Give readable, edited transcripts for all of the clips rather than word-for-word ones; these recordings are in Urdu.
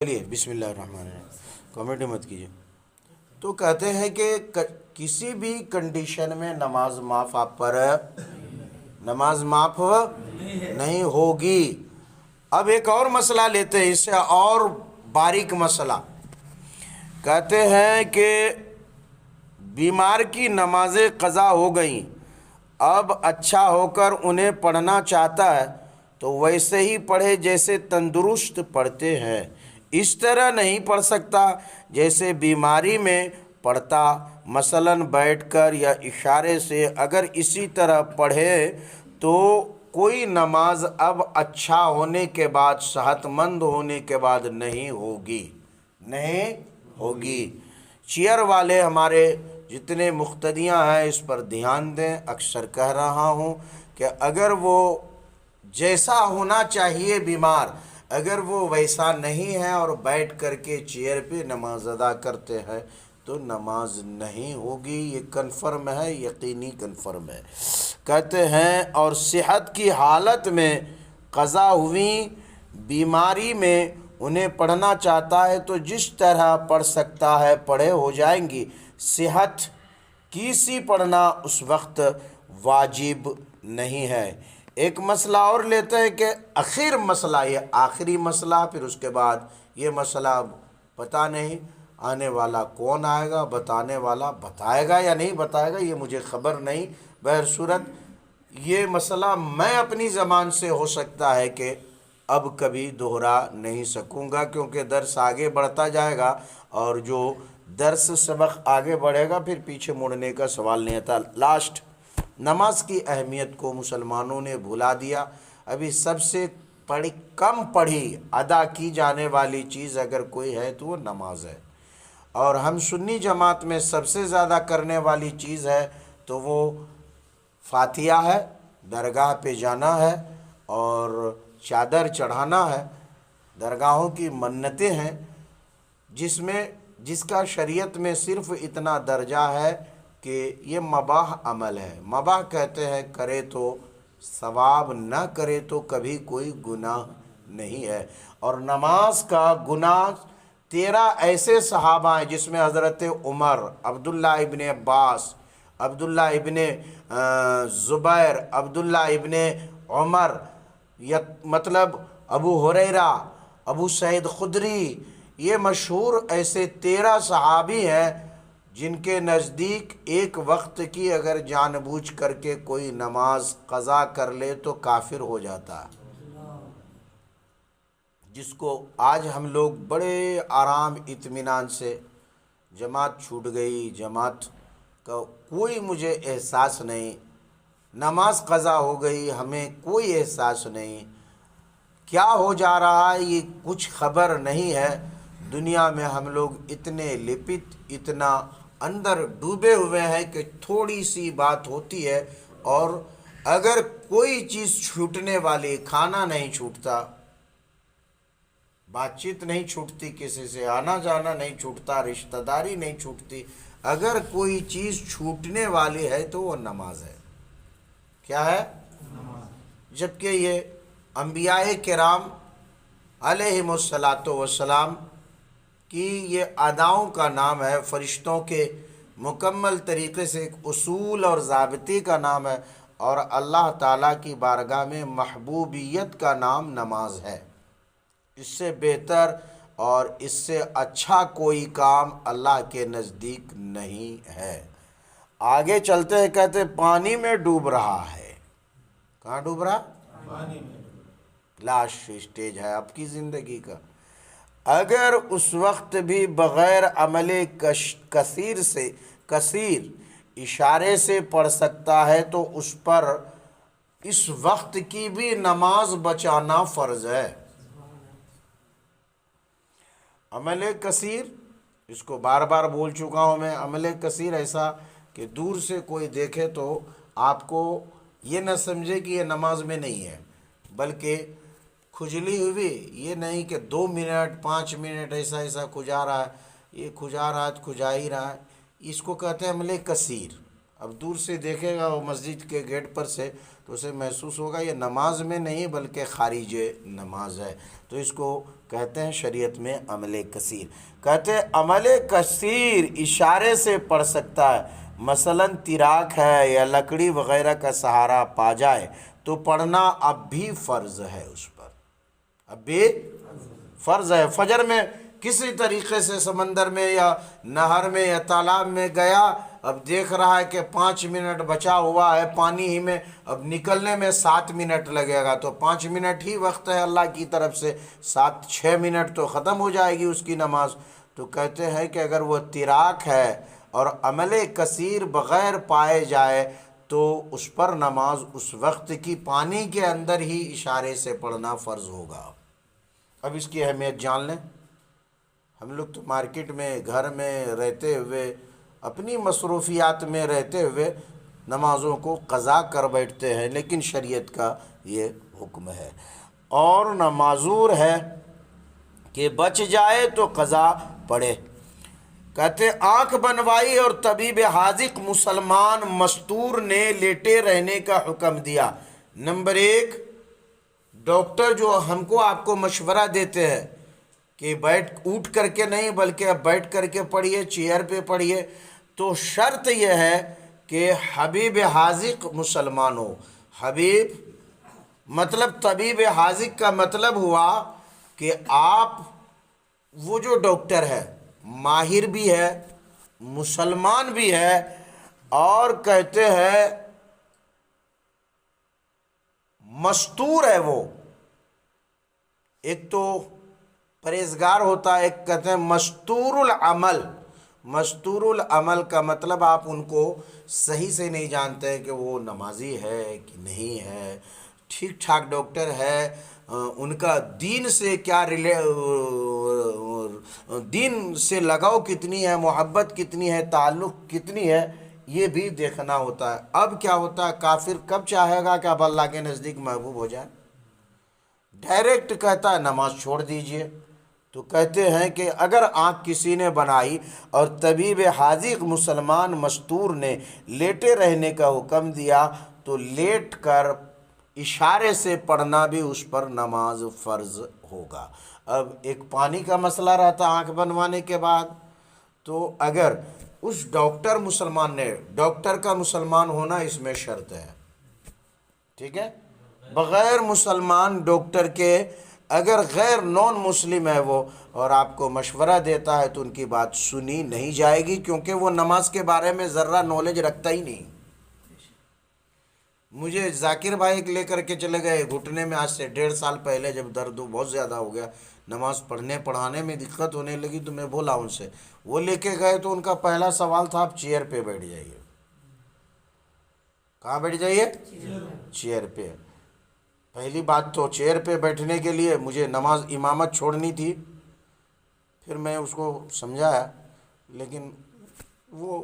چلیے بسم اللہ الرحمن الرحیم، کمیٹی مت کیجیے۔ تو کہتے ہیں کہ کسی بھی کنڈیشن میں نماز معاف آپ پر نماز معاف نہیں ہوگی۔ اب ایک اور مسئلہ لیتے ہیں، اس سے اور باریک مسئلہ۔ کہتے ہیں کہ بیمار کی نمازیں قضا ہو گئیں، اب اچھا ہو کر انہیں پڑھنا چاہتا ہے تو ویسے ہی پڑھے جیسے تندرست پڑھتے ہیں، اس طرح نہیں پڑھ سکتا جیسے بیماری میں پڑھتا، مثلاً بیٹھ کر یا اشارے سے۔ اگر اسی طرح پڑھے تو کوئی نماز اب اچھا ہونے کے بعد، صحت مند ہونے کے بعد نہیں ہوگی۔ چیئر والے ہمارے جتنے مقتدیاں ہیں اس پر دھیان دیں۔ اکثر کہہ رہا ہوں کہ اگر وہ جیسا ہونا چاہیے بیمار، اگر وہ ویسا نہیں ہے اور بیٹھ کر کے چیئر پہ نماز ادا کرتے ہیں تو نماز نہیں ہوگی، یہ کنفرم ہے، یقینی کنفرم ہے۔ کہتے ہیں اور صحت کی حالت میں قضا ہوئی، بیماری میں انہیں پڑھنا چاہتا ہے تو جس طرح پڑھ سکتا ہے پڑھے، ہو جائیں گی۔ صحت کی سی پڑھنا اس وقت واجب نہیں ہے۔ ایک مسئلہ اور لیتے ہیں کہ آخر مسئلہ، یہ آخری مسئلہ، پھر اس کے بعد یہ مسئلہ پتہ نہیں آنے والا کون آئے گا، بتانے والا بتائے گا یا نہیں بتائے گا، یہ مجھے خبر نہیں۔ بہرصورت یہ مسئلہ میں اپنی زبان سے ہو سکتا ہے کہ اب کبھی دہرا نہیں سکوں گا، کیونکہ درس آگے بڑھتا جائے گا اور جو درس سبق آگے بڑھے گا پھر پیچھے مڑنے کا سوال نہیں آتا۔ لاسٹ، نماز کی اہمیت کو مسلمانوں نے بھلا دیا۔ ابھی سب سے کم پڑھی ادا کی جانے والی چیز اگر کوئی ہے تو وہ نماز ہے، اور ہم سنی جماعت میں سب سے زیادہ کرنے والی چیز ہے تو وہ فاتحہ ہے، درگاہ پہ جانا ہے اور چادر چڑھانا ہے۔ درگاہوں کی منتیں ہیں جس کا شریعت میں صرف اتنا درجہ ہے کہ یہ مباح عمل ہے۔ مباح کہتے ہیں کرے تو ثواب، نہ کرے تو کبھی کوئی گناہ نہیں ہے۔ اور نماز کا گناہ 13 ایسے صحابہ ہیں جس میں حضرت عمر، عبداللہ ابن عباس، عبداللہ ابن زبیر، عبداللہ ابن عمر، مطلب ابو ہریرہ، ابو سعید خدری، یہ مشہور ایسے 13 صحابی ہیں جن کے نزدیک ایک وقت کی اگر جان بوجھ کر کے کوئی نماز قضا کر لے تو کافر ہو جاتا ہے، جس کو آج ہم لوگ بڑے آرام اطمینان سے جماعت چھوٹ گئی، جماعت کا کوئی مجھے احساس نہیں، نماز قضا ہو گئی ہمیں کوئی احساس نہیں، کیا ہو جا رہا ہے یہ کچھ خبر نہیں ہے۔ دنیا میں ہم لوگ اتنے لپت، اتنا اندر ڈوبے ہوئے ہیں کہ تھوڑی سی بات ہوتی ہے اور اگر کوئی چیز چھوٹنے والی، کھانا نہیں چھوٹتا، بات چیت نہیں چھوٹتی، کسی سے آنا جانا نہیں چھوٹتا، رشتہ داری نہیں چھوٹتی، اگر کوئی چیز چھوٹنے والی ہے تو وہ نماز ہے۔ کیا ہے؟ جبکہ یہ انبیاء کرام علیہم الصلاۃ والسلام کی یہ اداؤں کا نام ہے، فرشتوں کے مکمل طریقے سے ایک اصول اور ضابطے کا نام ہے، اور اللہ تعالیٰ کی بارگاہ میں محبوبیت کا نام نماز ہے۔ اس سے بہتر اور اس سے اچھا کوئی کام اللہ کے نزدیک نہیں ہے۔ آگے چلتے ہیں، کہتے پانی میں ڈوب رہا ہے۔ کہاں ڈوب رہا؟ پانی میں۔ لاسٹ اسٹیج ہے آپ کی زندگی کا۔ اگر اس وقت بھی بغیر عمل کثیر اشارے سے پڑھ سکتا ہے تو اس پر اس وقت کی بھی نماز بچانا فرض ہے۔ عمل کثیر، اس کو بار بار بول چکا ہوں میں، عمل کثیر ایسا کہ دور سے کوئی دیکھے تو آپ کو یہ نہ سمجھے کہ یہ نماز میں نہیں ہے، بلکہ کھجلی ہوئی، یہ نہیں کہ 2 منٹ 5 منٹ ایسا کھجا رہا ہے، یہ کھجا رہا ہے تو کھجا ہی رہا ہے، اس کو کہتے ہیں عمل کثیر۔ اب دور سے دیکھے گا وہ مسجد کے گیٹ پر سے تو اسے محسوس ہوگا یہ نماز میں نہیں بلکہ خارج نماز ہے. تو اس کو کہتے ہیں شریعت میں عمل کثیر. کہتے ہیں عمل کثیر اشارے سے پڑھ سکتا ہے، مثلا تیراک ہے یا لکڑی وغیرہ کا سہارا پا جائے تو پڑھنا اب بھی فرض ہے اس پر، اب بھی فرض ہے. فجر میں کسی طریقے سے سمندر میں یا نہر میں یا تالاب میں گیا، اب دیکھ رہا ہے کہ 5 منٹ بچا ہوا ہے پانی ہی میں، اب نکلنے میں 7 منٹ لگے گا، تو 5 منٹ ہی وقت ہے اللہ کی طرف سے، 6 منٹ تو ختم ہو جائے گی اس کی نماز. تو کہتے ہیں کہ اگر وہ تیراک ہے اور عمل کثیر بغیر پائے جائے تو اس پر نماز اس وقت کی پانی کے اندر ہی اشارے سے پڑھنا فرض ہوگا. اب اس کی اہمیت جان لیں. ہم لوگ تو مارکیٹ میں گھر میں رہتے ہوئے اپنی مصروفیات میں رہتے ہوئے نمازوں کو قضا کر بیٹھتے ہیں، لیکن شریعت کا یہ حکم ہے. اور نہ معذور ہے کہ بچ جائے تو قضا پڑے. کہتے آنکھ بنوائی اور طبیب حاذق مسلمان مستور نے لیٹے رہنے کا حکم دیا. نمبر 1، ڈاکٹر جو ہم کو آپ کو مشورہ دیتے ہیں کہ اٹھ کر کے نہیں بلکہ اب بیٹھ کر کے پڑھیے، چیئر پہ پڑھیے، تو شرط یہ ہے کہ حبیب حاذق مسلمان ہو. حبیب مطلب طبیب حاذق کا مطلب ہوا کہ آپ وہ جو ڈاکٹر ہے ماہر بھی ہے، مسلمان بھی ہے، اور کہتے ہیں مستور ہے. وہ ایک تو پرہیزگار ہوتا ہے، ایک کہتے ہیں مستور العمل. مستور العمل کا مطلب آپ ان کو صحیح سے نہیں جانتے کہ وہ نمازی ہے کہ نہیں ہے، ٹھیک ٹھاک ڈاکٹر ہے، ان کا دین سے کیا دین سے لگاؤ کتنی ہے، محبت کتنی ہے، تعلق کتنی ہے، یہ بھی دیکھنا ہوتا ہے. اب کیا ہوتا ہے، کافر کب چاہے گا کہ اب اللہ کے نزدیک محبوب ہو جائے؟ ڈائریکٹ کہتا ہے نماز چھوڑ دیجئے. تو کہتے ہیں کہ اگر آنکھ کسی نے بنائی اور طبیب حاذق مسلمان مستور نے لیٹے رہنے کا حکم دیا تو لیٹ کر اشارے سے پڑھنا بھی اس پر نماز فرض ہوگا. اب ایک پانی کا مسئلہ رہتا آنکھ بنوانے کے بعد، تو اگر اس ڈاکٹر مسلمان نے، ڈاکٹر کا مسلمان ہونا اس میں شرط ہے، ٹھیک ہے، بغیر مسلمان ڈاکٹر کے اگر غیر نان مسلم ہے وہ اور آپ کو مشورہ دیتا ہے تو ان کی بات سنی نہیں جائے گی، کیونکہ وہ نماز کے بارے میں ذرہ نالج رکھتا ہی نہیں. مجھے ذاکر بھائی لے کر کے چلے گئے گھٹنے میں، آج سے 1.5 سال پہلے، جب درد بہت زیادہ ہو گیا، نماز پڑھانے میں دقت ہونے لگی، تو میں بولا ان سے، وہ لے کے گئے تو ان کا پہلا سوال تھا آپ چیئر پہ بیٹھ جائیے. کہاں بیٹھ جائیے؟ چیئر پہ. پہلی بات تو چیئر پہ بیٹھنے کے لیے مجھے نماز امامت چھوڑنی تھی. پھر میں اس کو سمجھایا، لیکن وہ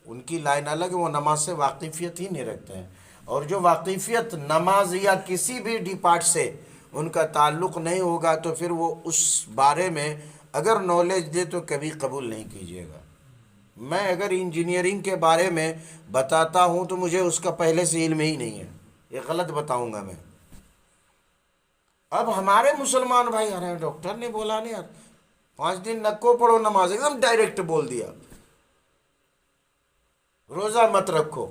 ان کی لائن الگ ہے، وہ نماز سے واقفیت ہی نہیں رکھتے ہیں، اور جو واقفیت نماز یا کسی بھی ڈپارٹ سے ان کا تعلق نہیں ہوگا تو پھر وہ اس بارے میں اگر نالج دے تو کبھی قبول نہیں کیجیے گا. میں اگر انجینئرنگ کے بارے میں بتاتا ہوں تو مجھے اس کا پہلے سے علم ہی نہیں ہے، یہ غلط بتاؤں گا میں. اب ہمارے مسلمان بھائی، ارے ڈاکٹر نے بولا نہیں یار 5 دن نکو پڑھو نماز، ایک دم ڈائریکٹ بول دیا، روزہ مت رکھو.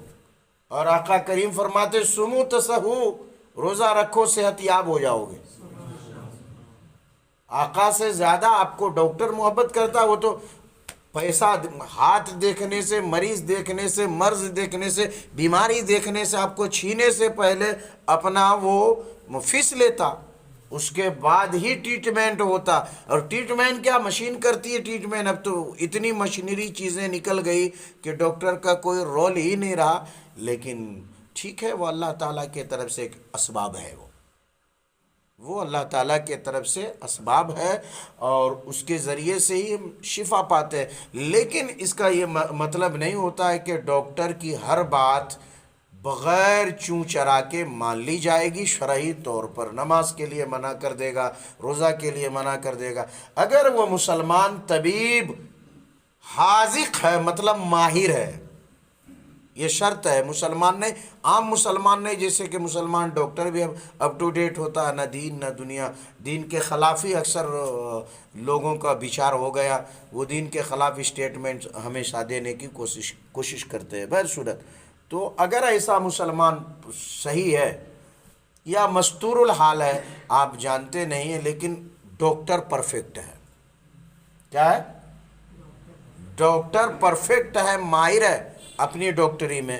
اور آقا کریم فرماتے سمو تسہو، روزہ رکھو صحت یاب ہو جاؤ گے. آقا سے زیادہ آپ کو ڈاکٹر محبت کرتا، وہ تو پیسہ ہاتھ دیکھنے سے، مریض دیکھنے سے، مرض دیکھنے سے، بیماری دیکھنے سے، آپ کو چھینے سے پہلے اپنا وہ فیس لیتا، اس کے بعد ہی ٹریٹمنٹ ہوتا. اور ٹریٹمنٹ کیا مشین کرتی ہے ٹریٹمنٹ؟ اب تو اتنی مشینری چیزیں نکل گئی کہ ڈاکٹر کا کوئی رول ہی نہیں رہا. لیکن ٹھیک ہے، وہ اللہ تعالیٰ کی طرف سے ایک اسباب ہے، وہ اللہ تعالیٰ کے طرف سے اسباب ہے اور اس کے ذریعے سے ہی شفا پاتے ہیں. لیکن اس کا یہ مطلب نہیں ہوتا ہے کہ ڈاکٹر کی ہر بات بغیر چوں چرا کے مان لی جائے گی. شرعی طور پر نماز کے لیے منع کر دے گا، روزہ کے لیے منع کر دے گا. اگر وہ مسلمان طبیب حاذق ہے، مطلب ماہر ہے، یہ شرط ہے، مسلمان نہیں، عام مسلمان نہیں، جیسے کہ مسلمان ڈاکٹر بھی اب اپ ٹو ڈیٹ ہوتا ہے، نہ دین نہ دنیا، دین کے خلاف ہی اکثر لوگوں کا بچار ہو گیا، وہ دین کے خلاف اسٹیٹمنٹ ہمیشہ دینے کی کوشش کرتے ہیں۔ بہر صورت تو اگر ایسا مسلمان صحیح ہے یا مستور الحال ہے، آپ جانتے نہیں ہیں، لیکن ڈاکٹر پرفیکٹ ہے، کیا ہے؟ ڈاکٹر پرفیکٹ ہے، ماہر ہے اپنی ڈاکٹری میں،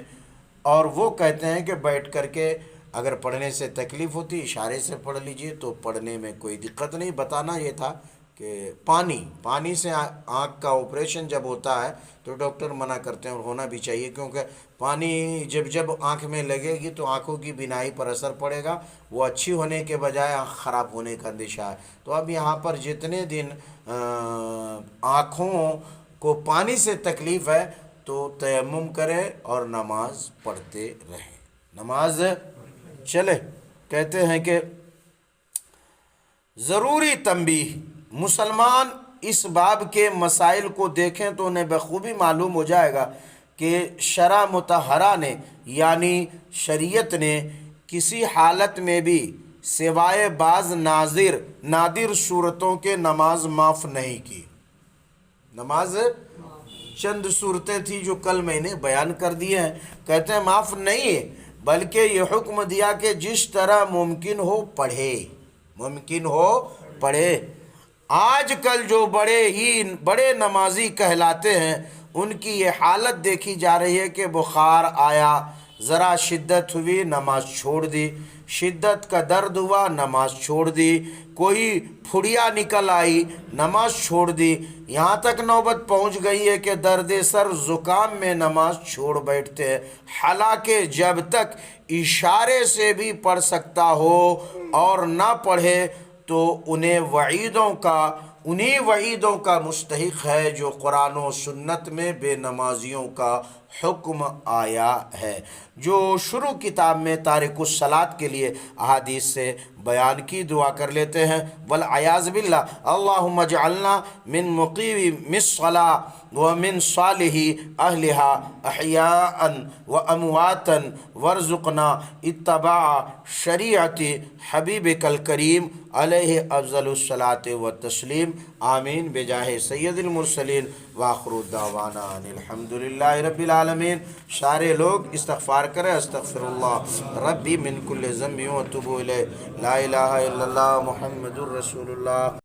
اور وہ کہتے ہیں کہ بیٹھ کر کے اگر پڑھنے سے تکلیف ہوتی اشارے سے پڑھ لیجئے تو پڑھنے میں کوئی دقت نہیں۔ بتانا یہ تھا کہ پانی سے آنکھ کا آپریشن جب ہوتا ہے تو ڈاکٹر منع کرتے ہیں، اور ہونا بھی چاہیے، کیونکہ پانی جب آنکھ میں لگے گی تو آنکھوں کی بینائی پر اثر پڑے گا، وہ اچھی ہونے کے بجائے آنکھ خراب ہونے کا اندیشہ ہے۔ تو اب یہاں پر جتنے دن آنکھوں کو پانی سے تکلیف ہے تو تیمم کرے اور نماز پڑھتے رہے، نماز چلے۔ کہتے ہیں کہ ضروری تنبیہ، مسلمان اس باب کے مسائل کو دیکھیں تو انہیں بخوبی معلوم ہو جائے گا کہ شرع مطہرہ نے یعنی شریعت نے کسی حالت میں بھی سوائے بعض نادر صورتوں کے نماز معاف نہیں کی۔ نماز چند صورتیں تھیں جو کل میں نے بیان کر دی ہیں، کہتے ہیں معاف نہیں ہے، بلکہ یہ حکم دیا کہ جس طرح ممکن ہو پڑھے۔ آج کل جو بڑے نمازی کہلاتے ہیں، ان کی یہ حالت دیکھی جا رہی ہے کہ بخار آیا، ذرا شدت ہوئی، نماز چھوڑ دی، شدت کا درد ہوا، نماز چھوڑ دی، کوئی پھڑیا نکل آئی، نماز چھوڑ دی، یہاں تک نوبت پہنچ گئی ہے کہ درد سر زکام میں نماز چھوڑ بیٹھتے ہیں، حالانکہ جب تک اشارے سے بھی پڑھ سکتا ہو اور نہ پڑھے تو انہیں وعیدوں کا مستحق ہے جو قرآن و سنت میں بے نمازیوں کا حکم آیا ہے، جو شروع کتاب میں تارک الصلاۃ کے لیے احادیث سے بیان کی۔ دعا کر لیتے ہیں، والعیاذ باللہ، اللہم اجعلنا من مقیم الصلاۃ ومن صالح اہلها احیاء وامواتا وارزقنا اتباع شریعت حبیبک الکریم علیہ افضل الصلاۃ والتسلیم، آمین بجاہ سید المرسلین وآخر دعوانا ان الحمد للہ رب العالمین۔ سارے لوگ استغفار کریں، استغفر اللہ ربی من کل ذنب واتوب الیہ، لا الہ الا اللہ محمد الرسول اللہ۔